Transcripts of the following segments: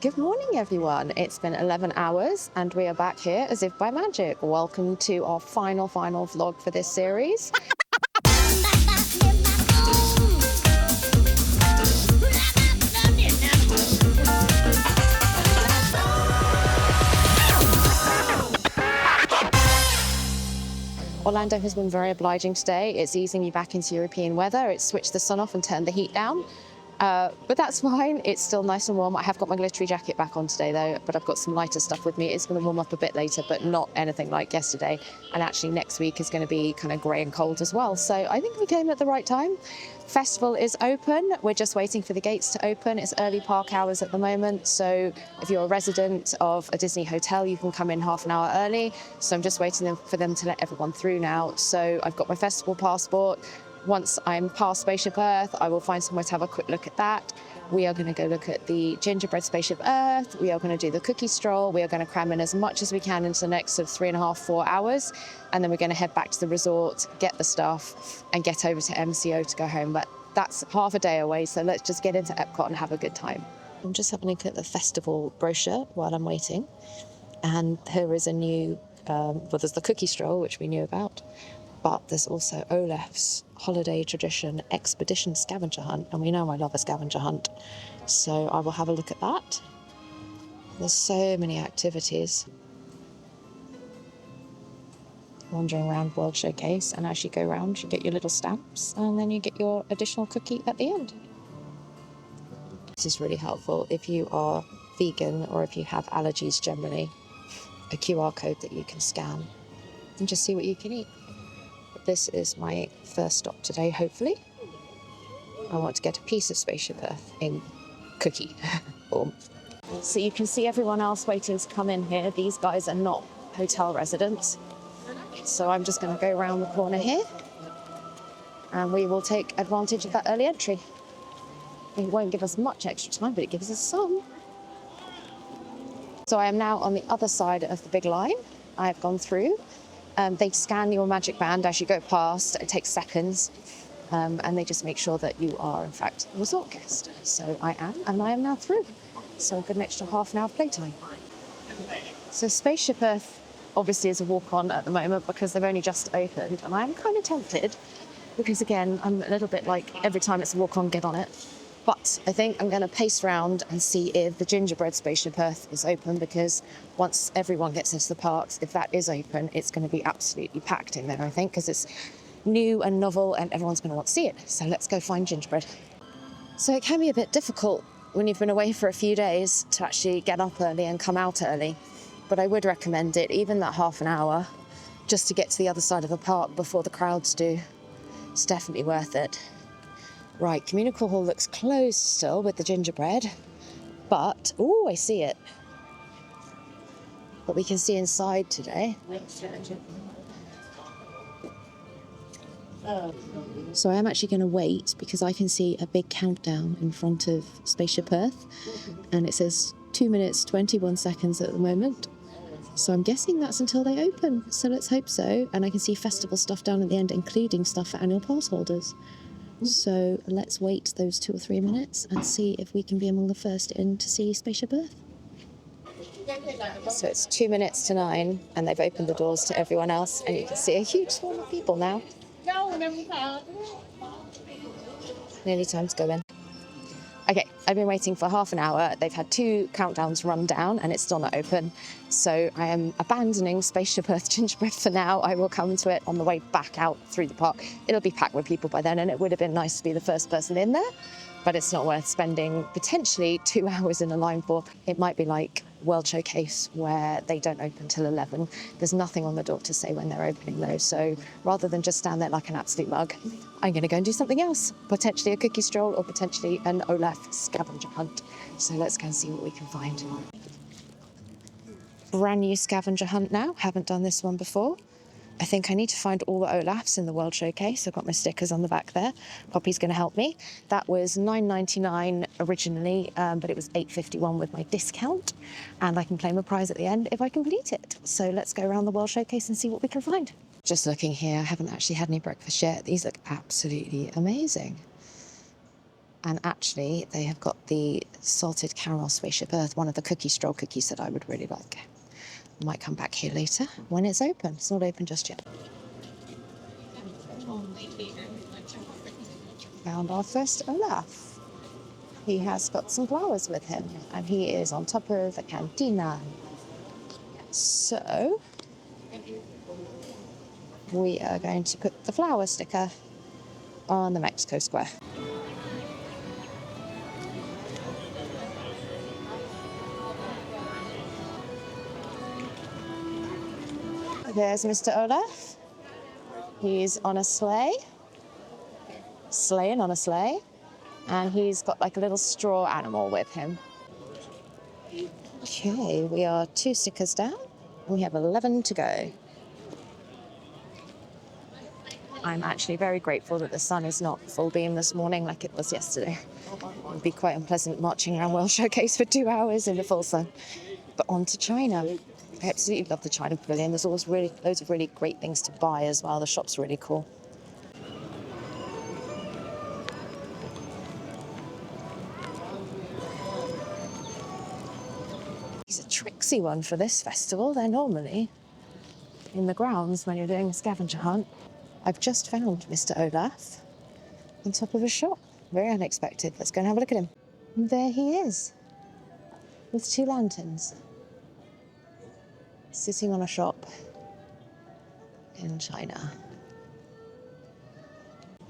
Good morning, everyone. It's been 11 hours and we are back here as if by magic. Welcome to our final vlog for this series. Orlando has been very obliging today. It's easing you back into European weather. It's switched the sun off and turned the heat down. But that's fine. It's still nice and warm. I have got my glittery jacket back on today though, but I've got some lighter stuff with me. It's going to warm up a bit later, but not anything like yesterday. And actually next week is going to be kind of grey and cold as well. So I think we came at the right time. Festival is open. We're just waiting for the gates to open. It's early park hours at the moment. So if you're a resident of a Disney hotel, you can come in half an hour early. So I'm just waiting for them to let everyone through now. So I've got my festival passport. Once I'm past Spaceship Earth, I will find somewhere to have a quick look at that. We are going to go look at the Gingerbread Spaceship Earth. We are going to do the cookie stroll. We are going to cram in as much as we can into the next sort of 3.5, 4 hours. And then we're going to head back to the resort, get the stuff, and get over to MCO to go home. But that's half a day away, so let's just get into Epcot and have a good time. I'm just having a look at the festival brochure while I'm waiting. And here is a new, there's the cookie stroll, which we knew about. But there's also Olaf's Holiday Tradition Expedition Scavenger Hunt. And we know I love a scavenger hunt. So I will have a look at that. There's so many activities. Wandering around World Showcase. And as you go around, you get your little stamps. And then you get your additional cookie at the end. This is really helpful if you are vegan or if you have allergies generally. A QR code that you can scan and just see what you can eat. This is my first stop today, hopefully. I want to get a piece of Spaceship Earth in cookie form. So you can see everyone else waiting to come in here. These guys are not hotel residents. So I'm just going to go around the corner here and we will take advantage of that early entry. It won't give us much extra time, but it gives us some. So I am now on the other side of the big line. I have gone through. They scan your magic band as you go past. It takes seconds. And they just make sure that you are, in fact, a resort guest. So I am, and I am now through. So I've got an extra half an hour playtime. So Spaceship Earth obviously is a walk-on at the moment because they've only just opened. And I'm kind of tempted because, again, I'm a little bit like every time it's a walk-on, get on it. But I think I'm going to pace around and see if the Gingerbread Spaceship Earth is open, because once everyone gets into the parks, if that is open, it's going to be absolutely packed in there, I think, because it's new and novel and everyone's going to want to see it. So let's go find Gingerbread. So it can be a bit difficult when you've been away for a few days to actually get up early and come out early. But I would recommend it, even that half an hour, just to get to the other side of the park before the crowds do. It's definitely worth it. Right, Communical Hall looks closed still with the gingerbread, but, oh, I see it. But we can see inside today. So I am actually going to wait because I can see a big countdown in front of Spaceship Earth, and it says 2 minutes, 21 seconds at the moment. So I'm guessing that's until they open, so let's hope so. And I can see festival stuff down at the end, including stuff for annual pass holders. So let's wait those 2 or 3 minutes and see if we can be among the first in to see Spaceship Earth. So it's 2 minutes to 9 and they've opened the doors to everyone else, and you can see a huge swarm of people now. Nearly time to go in. Okay, I've been waiting for half an hour. They've had 2 countdowns run down and it's still not open. So I am abandoning Spaceship Earth Gingerbread for now. I will come to it on the way back out through the park. It'll be packed with people by then, and it would have been nice to be the first person in there, but it's not worth spending potentially 2 hours in a line for. It might be like World Showcase where they don't open till 11. There's nothing on the door to say when they're opening though. So rather than just stand there like an absolute mug, I'm going to go and do something else, potentially a cookie stroll or potentially an Olaf scavenger hunt. So let's go and see what we can find. Brand new scavenger hunt now. Haven't done this one before. I think I need to find all the Olafs in the World Showcase. I've got my stickers on the back there. Poppy's going to help me. That was $9.99 originally, but it was $8.51 with my discount. And I can claim a prize at the end if I complete it. So let's go around the World Showcase and see what we can find. Just looking here, I haven't actually had any breakfast yet. These look absolutely amazing. And actually, they have got the salted caramel Spaceship Earth, one of the cookie stroll cookies that I would really like. I might come back here later when it's open. It's not open just yet. Found our first Olaf. He has got some flowers with him, and he is on top of a cantina. So we are going to put the flower sticker on the Mexico Square. There's Mr. Olaf. He's on a sleigh, sleighing on a sleigh, and he's got like a little straw animal with him. Okay, we are 2 stickers down. We have 11 to go. I'm actually very grateful that the sun is not full beam this morning like it was yesterday. It would be quite unpleasant marching around World Showcase for 2 hours in the full sun. But on to China. I absolutely love the China Pavilion. There's always loads of really great things to buy as well. The shop's really cool. He's a tricksy one for this festival. They're normally in the grounds when you're doing a scavenger hunt. I've just found Mr. Olaf on top of a shop. Very unexpected. Let's go and have a look at him. And there he is, with 2 lanterns, sitting on a shop in China.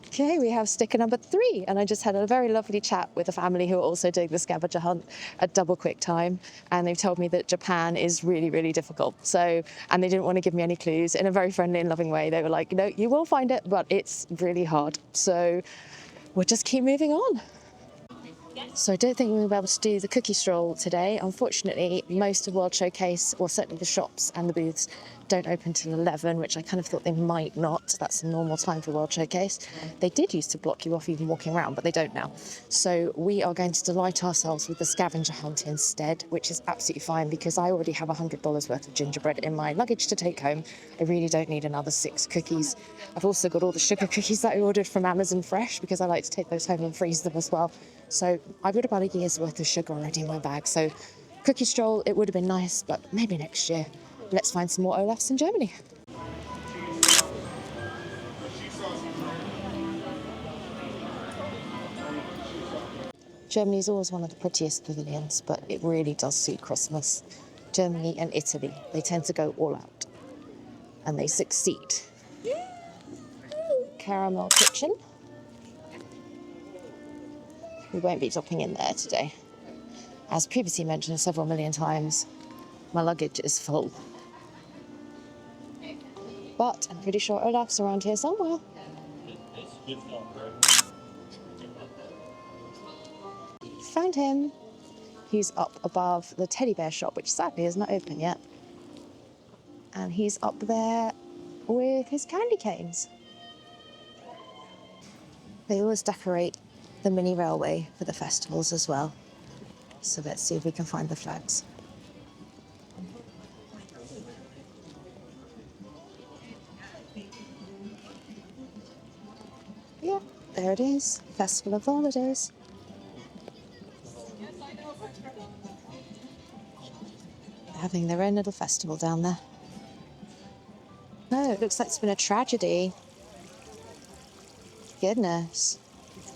Okay, we have sticker number 3, and I just had a very lovely chat with a family who are also doing the scavenger hunt at double quick time, and they've told me that Japan is really, really difficult. So, and they didn't want to give me any clues. In a very friendly and loving way, they were like, "No, you will find it, but it's really hard." So we'll just keep moving on. So I don't think we'll be able to do the cookie stroll today. Unfortunately, most of World Showcase, or certainly the shops and the booths, don't open till 11, which I kind of thought they might not. That's a normal time for World Showcase. They did used to block you off even walking around, but they don't now. So we are going to delight ourselves with the scavenger hunt instead, which is absolutely fine because I already have $100 worth of gingerbread in my luggage to take home. I really don't need another 6 cookies. I've also got all the sugar cookies that I ordered from Amazon Fresh because I like to take those home and freeze them as well. So I've got about a year's worth of sugar already in my bag. So cookie stroll, it would have been nice, but maybe next year. Let's find some more Olafs in Germany. Germany is always one of the prettiest pavilions, but it really does suit Christmas. Germany and Italy, they tend to go all out, and they succeed. Caramel kitchen. We won't be dropping in there today. As previously mentioned several million times, my luggage is full. But I'm pretty sure Olaf's around here somewhere. Found him. He's up above the teddy bear shop, which sadly is not open yet. And he's up there with his candy canes. They always decorate the mini railway for the festivals as well. So let's see if we can find the flags. Yeah, there it is. Festival of Holidays. Having their own little festival down there. Oh, it looks like it's been a tragedy. Goodness.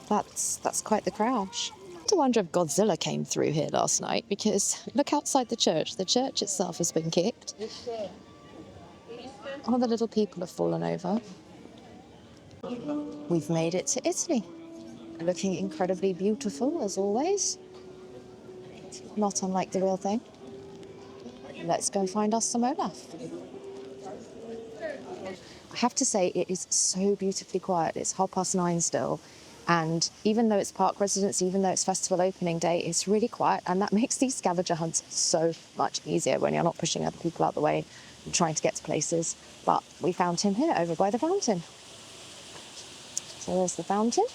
That's quite the crash. I wonder if Godzilla came through here last night, because look outside the church. The church itself has been kicked. All the little people have fallen over. We've made it to Italy. Looking incredibly beautiful, as always. Not unlike the real thing. Let's go and find us some Olaf. I have to say, it is so beautifully quiet. It's 9:30 still. And even though it's park residents, even though it's festival opening day, it's really quiet. And that makes these scavenger hunts so much easier when you're not pushing other people out the way and trying to get to places. But we found him here over by the fountain. So there's the fountain.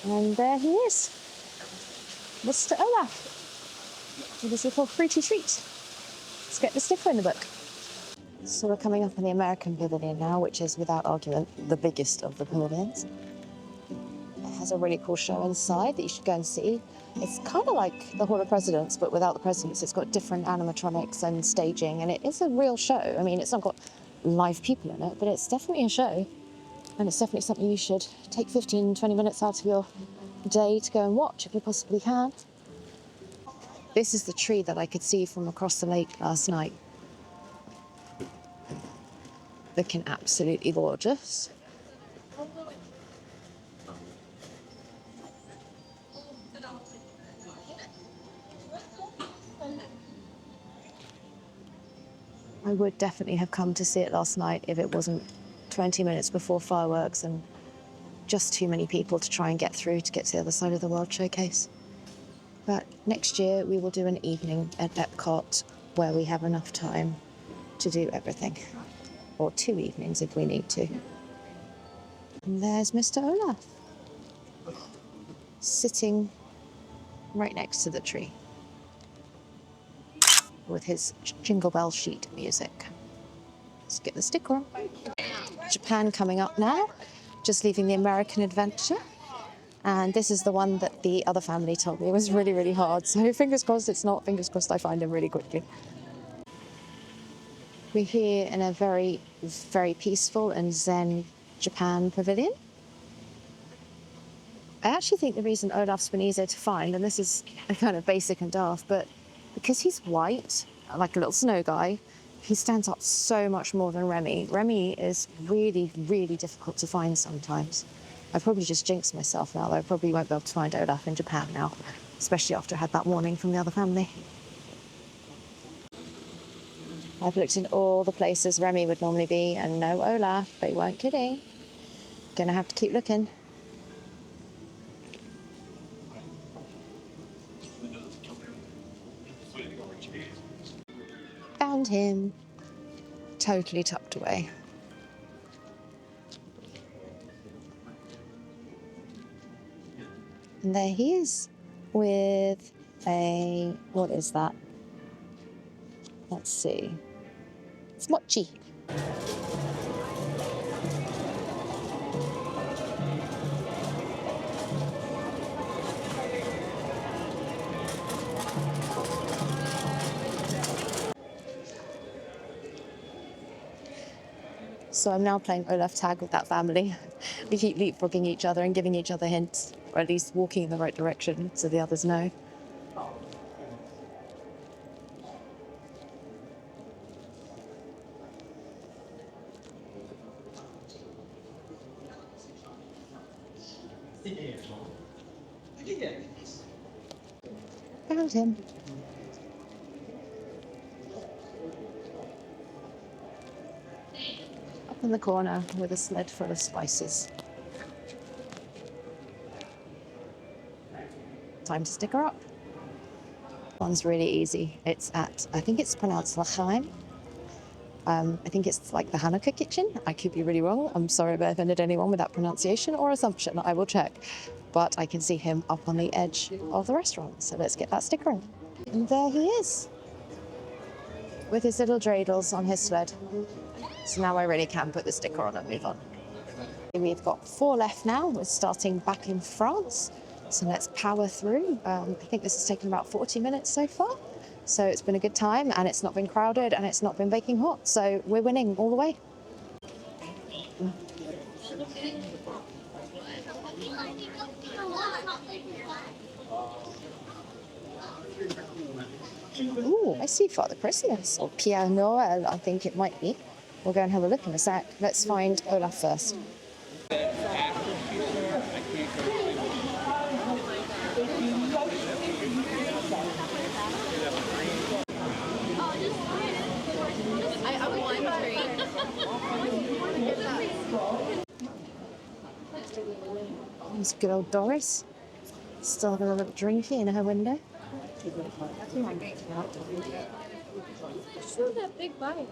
And there he is, Mr. Olaf, with his little fruity treat. Let's get the sticker in the book. So we're coming up on the American pavilion now, which is without argument the biggest of the pavilions. has a really cool show inside that you should go and see. It's kind of like the Hall of Presidents, but without the presidents. It's got different animatronics and staging, and it is a real show. I mean, it's not got live people in it, but it's definitely a show. And it's definitely something you should take 15, 20 minutes out of your day to go and watch if you possibly can. This is the tree that I could see from across the lake last night. Looking absolutely gorgeous. I would definitely have come to see it last night if it wasn't 20 minutes before fireworks and just too many people to try and get through to get to the other side of the World Showcase. But next year we will do an evening at Epcot where we have enough time to do everything. Or 2 evenings if we need to. And there's Mr. Olaf, sitting right next to the tree with his Jingle Bell sheet music. Let's get the sticker on. Japan coming up now, just leaving the American Adventure. And this is the one that the other family told me was really, really hard. So fingers crossed it's not, fingers crossed I find him really quickly. We're here in a very, very peaceful and zen Japan pavilion. I actually think the reason Olaf's been easier to find, and this is kind of basic and daft, but because he's white, like a little snow guy, he stands up so much more than Remy. Remy is really, really difficult to find sometimes. I probably just jinxed myself now, though. I probably won't be able to find Olaf in Japan now, especially after I had that warning from the other family. I've looked in all the places Remy would normally be, and no Olaf. They weren't kidding. Gonna have to keep looking. Found him. Totally tucked away. And there he is with a, what is that? Let's see. It's mochi. So I'm now playing Olaf tag with that family. We keep leapfrogging each other and giving each other hints, or at least walking in the right direction so the others know. Found him. Up in the corner with a sled full of spices. Time to stick her up. One's really easy. It's at, I think it's pronounced Lachaim. I think it's like the Hanukkah kitchen. I could be really wrong. I'm sorry if I offended anyone with that pronunciation or assumption. I will check. But I can see him up on the edge of the restaurant. So let's get that sticker on. And there he is, with his little dreidels on his sled. So now I really can put the sticker on and move on. We've got 4 left now. We're starting back in France. So let's power through. I think this has taken about 40 minutes so far. So it's been a good time, and it's not been crowded, and it's not been baking hot. So we're winning all the way. Ooh, I see Father Christmas, or Pierre Noël, I think it might be. We'll go and have a look in a sec. Let's find Olaf first. There's good old Doris, still having a little drinky in her window. Still that big bite.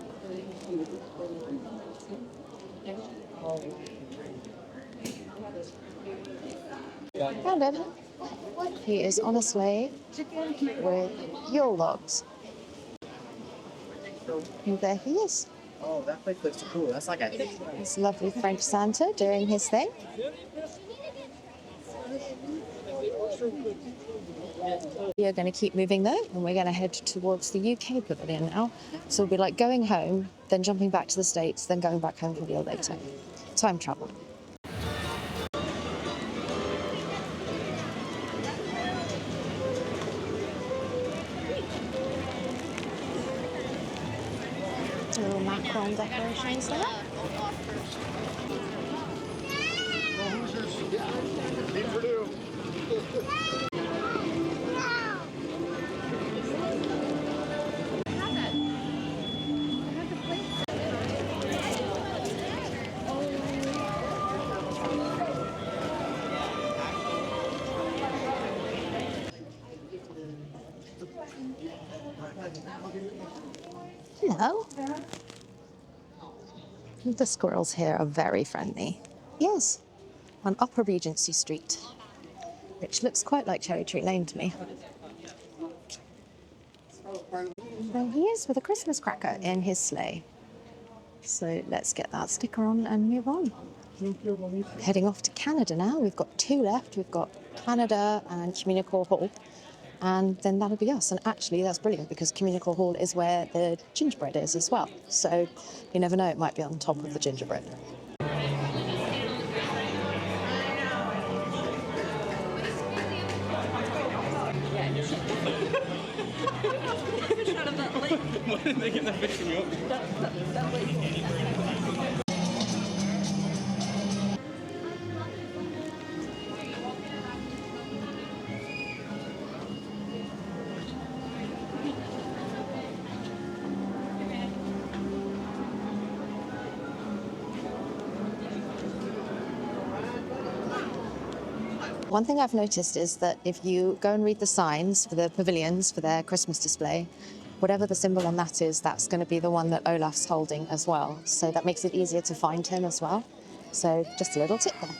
Found him. He is on a sleigh with Yule logs. And there he is. Oh, that place looks cool. That's like a This lovely French Santa doing his thing. We are going to keep moving though, and we're going to head towards the UK pavilion now. So we'll be like going home, then jumping back to the States, then going back home for a year later. Time travel. Little Macron decorations there. Hello. The squirrels here are very friendly. Yes, on Upper Regency Street, which looks quite like Cherry Tree Lane to me. There he is with a Christmas cracker in his sleigh. So let's get that sticker on and move on. Heading off to Canada now. We've got 2 left. We've got Canada and Communicore Hall. And then that'll be us. And actually, that's brilliant because Communicore Hall is where the gingerbread is as well. So you never know, it might be on top of the gingerbread. Why didn't they get that fish in you? One thing I've noticed is that if you go and read the signs for the pavilions for their Christmas display, whatever the symbol on that is, that's going to be the one that Olaf's holding as well. So that makes it easier to find him as well. So just a little tip there.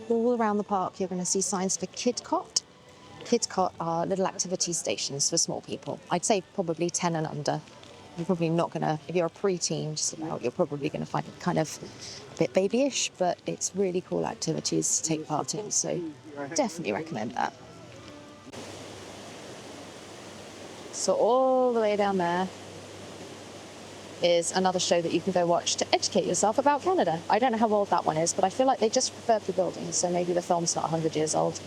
All around the park, you're going to see signs for Kidcot. Kidcot are little activity stations for small people. I'd say probably 10 and under. You're probably not going to, if you're a preteen, just about, you're probably going to find it kind of a bit babyish, but it's really cool activities to take part in. So definitely recommend that. So all the way down there is another show that you can go watch to educate yourself about Canada. I don't know how old that one is, but I feel like they just refurbed the building, so maybe the film's not 100 years old.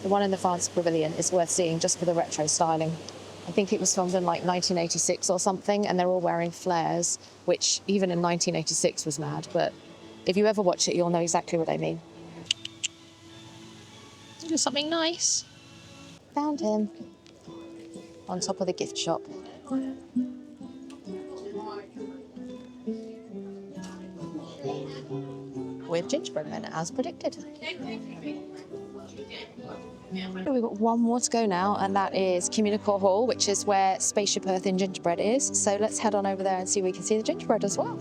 The one in the France Pavilion is worth seeing just for the retro styling. I think it was filmed in like 1986 or something, and they're all wearing flares, which even in 1986 was mad, but if you ever watch it, you'll know exactly what I mean. Do something nice. Found him on top of the gift shop. With gingerbread men, as predicted. We've got one more to go now, and that is Communicore Hall, which is where Spaceship Earth in Gingerbread is. So let's head on over there and see if we can see the gingerbread as well.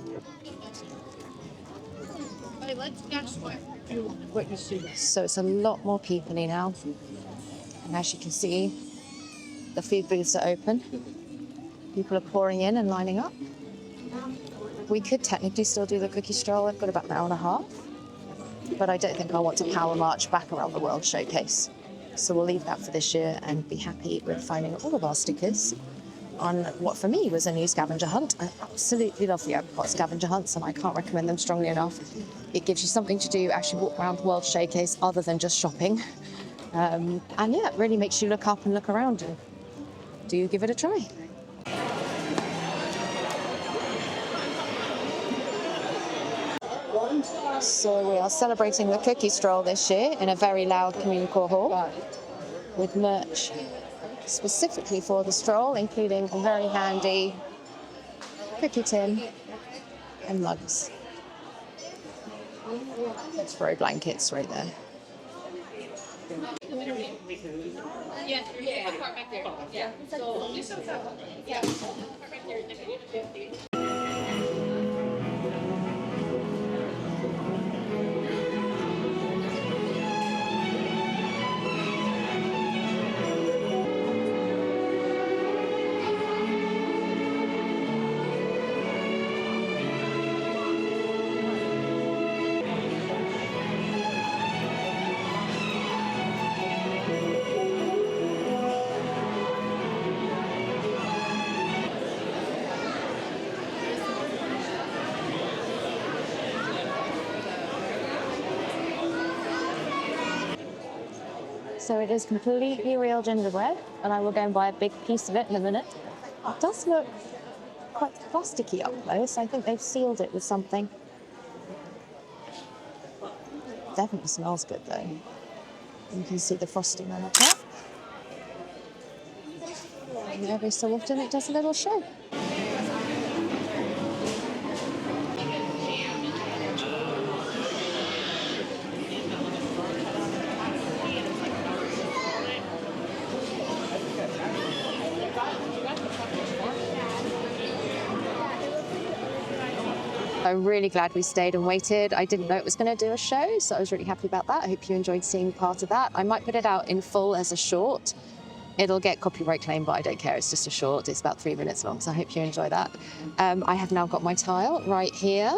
So it's a lot more people-y now. And as you can see, the food booths are open. People are pouring in and lining up. We could technically still do the cookie stroll. I've got about an hour and a half. But I don't think I want to power march back around the World Showcase. So we'll leave that for this year and be happy with finding all of our stickers on what for me was a new scavenger hunt. I absolutely love the Epcot scavenger hunts, and I can't recommend them strongly enough. It gives you something to do, actually walk around the World Showcase other than just shopping. And yeah, it really makes you look up and look around, and do give it a try. So we are celebrating the cookie stroll this year in a very loud Communicore Hall with merch specifically for the stroll, including a very handy cookie tin and mugs. Let's throw blankets right there. Yeah, park back there. Yeah. So yeah, park back there. So it is completely real gingerbread, and I will go and buy a big piece of it in a minute. It does look quite plasticky up close. I think they've sealed it with something. Definitely smells good though. You can see the frosting on the top. And every so often it does a little show. I'm really glad we stayed and waited. I didn't know it was going to do a show, so I was really happy about that. I hope you enjoyed seeing part of that. I might put it out in full as a short. It'll get copyright claim, but I don't care. It's just a short. It's about 3 minutes long, so I hope you enjoy that. I have now got my tile right here.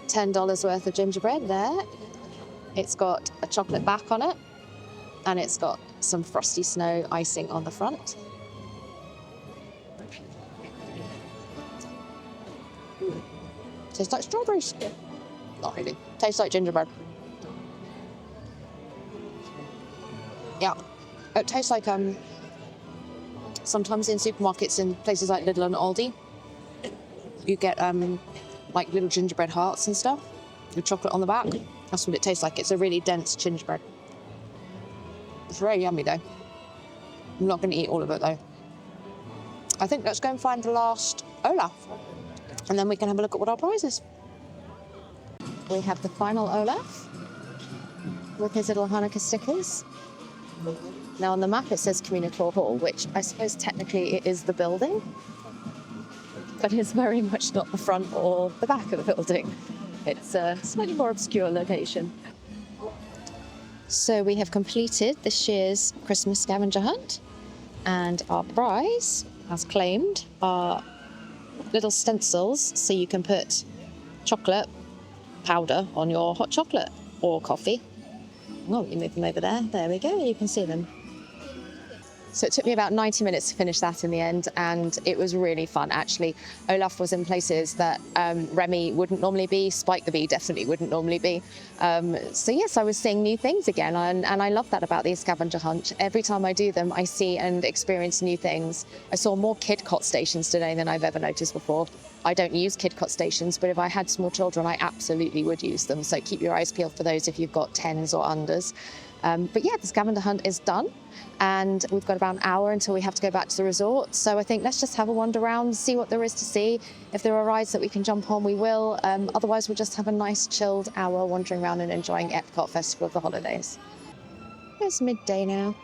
$10 worth of gingerbread there. It's got a chocolate back on it, and it's got some frosty snow icing on the front. Tastes like strawberries. Not really. Tastes like gingerbread. Yeah. It tastes like sometimes in supermarkets in places like Lidl and Aldi, you get like little gingerbread hearts and stuff with chocolate on the back. That's what it tastes like. It's a really dense gingerbread. It's very yummy though. I'm not going to eat all of it though. I think let's go and find the last Olaf, and then we can have a look at what our prize is. We have the final Olaf with his little Hanukkah stickers. Now on the map it says Communicore Hall, which I suppose technically it is the building, but it's very much not the front or the back of the building. It's a slightly more obscure location. So we have completed this year's Christmas scavenger hunt, and our prize, as claimed, are little stencils so you can put chocolate powder on your hot chocolate or coffee. Oh, you move them over there. There we go. You can see them. So it took me about 90 minutes to finish that in the end, and it was really fun, actually. Olaf was in places that Remy wouldn't normally be, Spike the Bee definitely wouldn't normally be. So yes, I was seeing new things again, and I love that about these scavenger hunt. Every time I do them, I see and experience new things. I saw more Kidcot stations today than I've ever noticed before. I don't use Kidcot stations, but if I had small children, I absolutely would use them. So keep your eyes peeled for those if you've got 10s or unders. But yeah, the scavenger hunt is done, and we've got about an hour until we have to go back to the resort. So I think let's just have a wander around, see what there is to see. If there are rides that we can jump on, we will. Otherwise, we'll just have a nice chilled hour wandering around and enjoying Epcot Festival of the Holidays. It's midday now.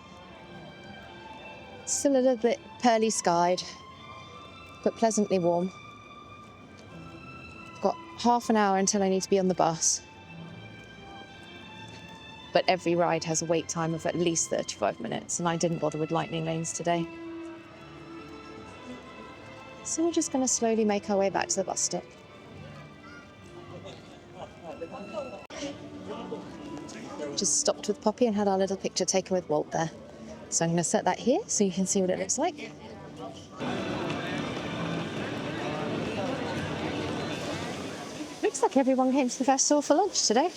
Still a little bit pearly skied, but pleasantly warm. I've got half an hour until I need to be on the bus. But every ride has a wait time of at least 35 minutes, and I didn't bother with lightning lanes today. So we're just going to slowly make our way back to the bus stop. Just stopped with Poppy and had our little picture taken with Walt there. So I'm going to set that here so you can see what it looks like. Looks like everyone came to the festival for lunch today.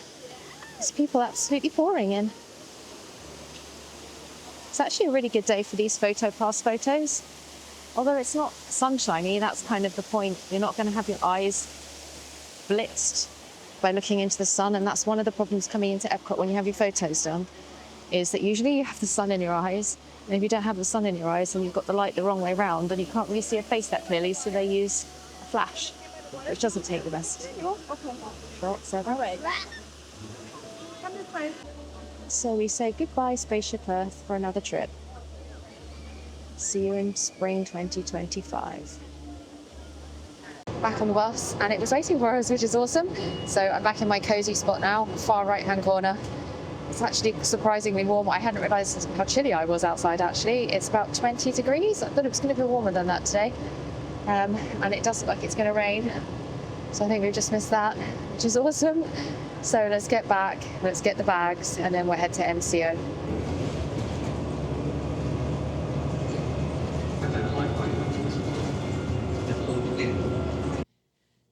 There's people absolutely pouring in. It's actually a really good day for these photo pass photos. Although it's not sunshiny, that's kind of the point. You're not going to have your eyes blitzed by looking into the sun, and that's one of the problems coming into Epcot when you have your photos done, is that usually you have the sun in your eyes, and if you don't have the sun in your eyes and you've got the light the wrong way round, then you can't really see a face that clearly, so they use a flash, which doesn't take the best shots ever. So we say goodbye, Spaceship Earth, for another trip. See you in spring 2025. Back on the bus, and it was waiting for us, which is awesome. So I'm back in my cozy spot now, far right-hand corner. It's actually surprisingly warm. I hadn't realised how chilly I was outside, actually. It's about 20 degrees. I thought it was going to be warmer than that today. And it does look like it's going to rain. So I think we've just missed that, which is awesome. So let's get back, let's get the bags, and then we'll head to MCO.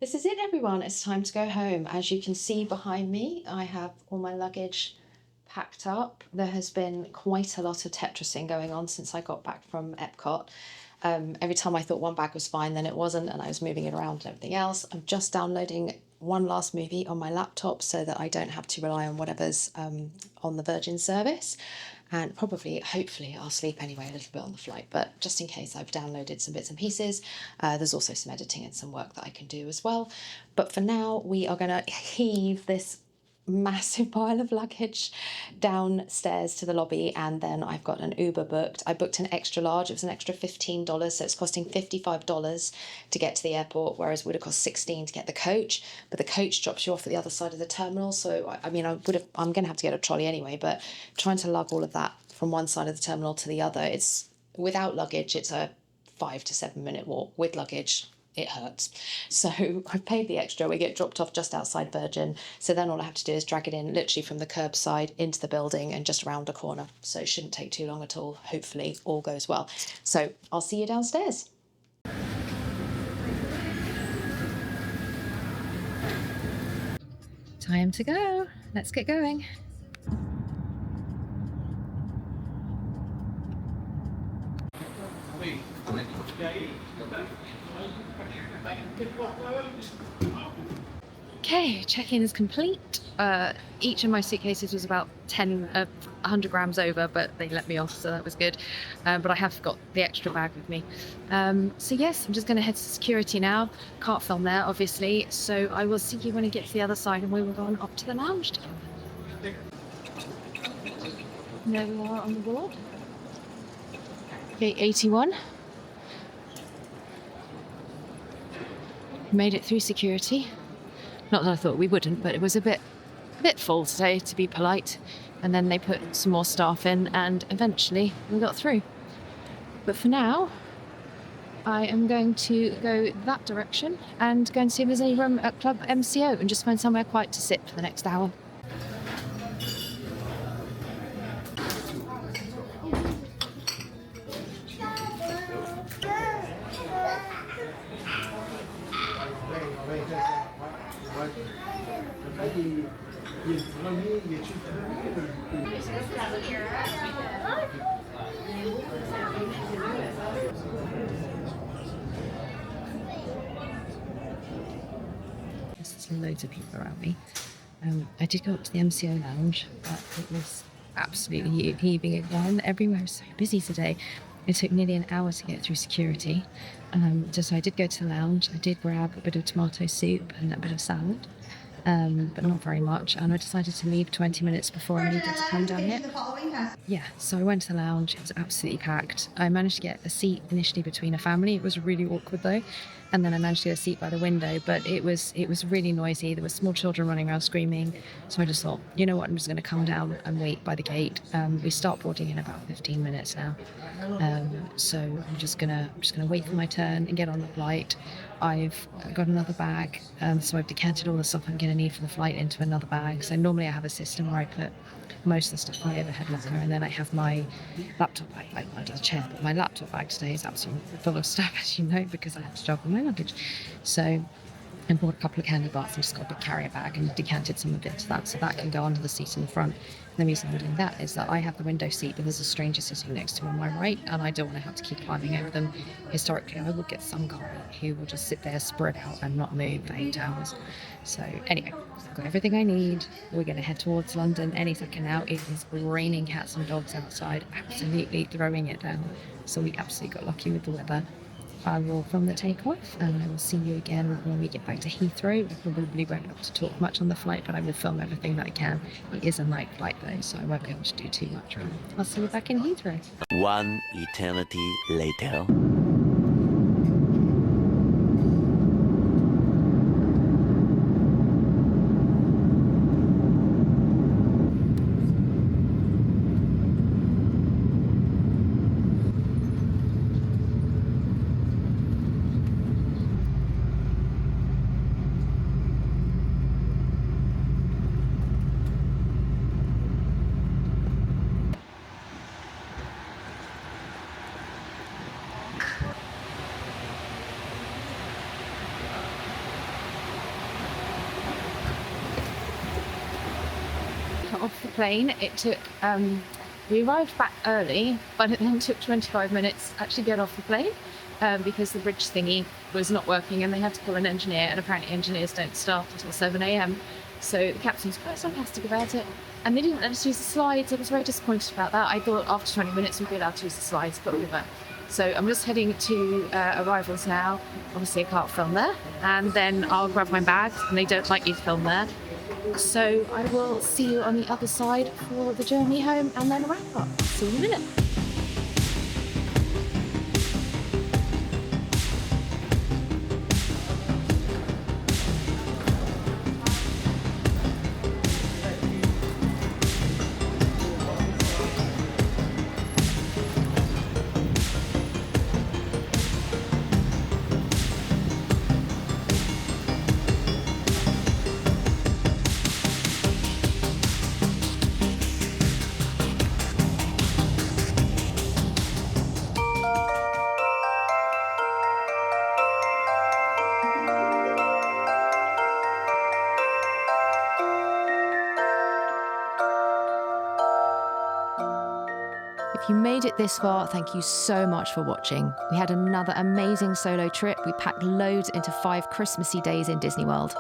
This is it, everyone. It's time to go home. As you can see behind me, I have all my luggage packed up. There has been quite a lot of Tetrising going on since I got back from Epcot. Every time I thought one bag was fine, then it wasn't, and I was moving it around and everything else. I'm just downloading one last movie on my laptop so that I don't have to rely on whatever's on the Virgin service. And probably, hopefully, I'll sleep anyway a little bit on the flight. But just in case, I've downloaded some bits and pieces. There's also some editing and some work that I can do as well. But for now, we are going to heave this massive pile of luggage downstairs to the lobby, and then I've got an Uber booked. I booked an extra large. It was an extra $15, so it's costing $55 to get to the airport, whereas it would have cost $16 to get the coach. But the coach drops you off at the other side of the terminal, so I'm going to have to get a trolley anyway. But trying to lug all of that from one side of the terminal to the other, it's without luggage, it's a 5 to 7 minute walk. With luggage, it hurts. So I've paid the extra. We get dropped off just outside Virgin. So then all I have to do is drag it in literally from the curbside into the building and just around a corner. So it shouldn't take too long at all. Hopefully all goes well. So I'll see you downstairs. Time to go. Let's get going. Okay, check-in is complete. Each of my suitcases was about 100 grams over, but they let me off, so that was good. But I have got the extra bag with me. So yes, I'm just going to head to security now. Can't film there, obviously, so I will see you when I get to the other side and we will go on up to the lounge together. There we are on the board. Gate 81. Made it through security. Not that I thought we wouldn't, but it was a bit full today, to be polite. And then they put some more staff in, and eventually we got through. But for now, I am going to go that direction and go and see if there's any room at Club MCO and just find somewhere quiet to sit for the next hour. There's loads of people around me. I did go up to the MCO lounge, but it was absolutely heaving again. Everywhere was so busy today. It took nearly an hour to get through security. So I did go to the lounge. I did grab a bit of tomato soup and a bit of salad, but not very much. And I decided to leave 20 minutes before I needed to come down here. Yeah, so I went to the lounge. It was absolutely packed. I managed to get a seat initially between a family. It was really awkward though. And then I managed to get a seat by the window, but it was really noisy. There were small children running around screaming. So I just thought, you know what, I'm just going to come down and wait by the gate. We start boarding in about 15 minutes now. So I'm just gonna wait for my turn and get on the flight. I've got another bag, so I've decanted all the stuff I'm going to need for the flight into another bag. So normally I have a system where I put most of the stuff in the overhead locker, and then I have my laptop bag like under the chair. But my laptop bag today is absolutely full of stuff, as you know, because I have to juggle my luggage. So I bought a couple of candy bars and just got a big carrier bag and decanted some of it to that, so that can go under the seat in the front. And the reason I'm doing that is that I have the window seat, but there's a stranger sitting next to me on my right, and I don't want to have to keep climbing over them. Historically, I would get some guy who will just sit there, spread out, and not move for 8 hours. So anyway, I've got everything I need. We're going to head towards London any second now. It is raining cats and dogs outside, absolutely throwing it down. So we absolutely got lucky with the weather. I will film the takeoff, and I will see you again when we get back to Heathrow. I probably won't be able to talk much on the flight, but I will film everything that I can. It is a night flight though, so I won't be able to do too much. I'll see you back in Heathrow. One eternity later. got off the plane, it took, we arrived back early, but it then took 25 minutes to actually get off the plane because the bridge thingy was not working and they had to call an engineer, and apparently engineers don't start until 7 a.m. So the captain was quite sarcastic about it, and they didn't let us use the slides. I was very disappointed about that. I thought after 20 minutes we'd be allowed to use the slides, but we weren't. So I'm just heading to arrivals now. Obviously I can't film there, and then I'll grab my bag, and they don't like you to film there. So I will see you on the other side for the journey home and then a wrap up. See you in a minute. If you made it this far, thank you so much for watching. We had another amazing solo trip. We packed loads into 5 Christmassy days in Disney World.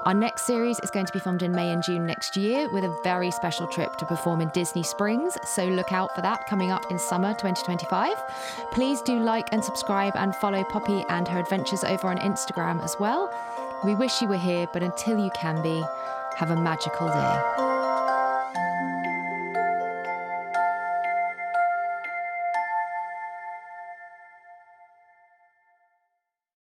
Our next series is going to be filmed in May and June next year with a very special trip to perform in Disney Springs, so look out for that coming up in summer 2025. Please do like and subscribe and follow Poppy and her adventures over on Instagram as well. We wish you were here, but until you can be, have a magical day.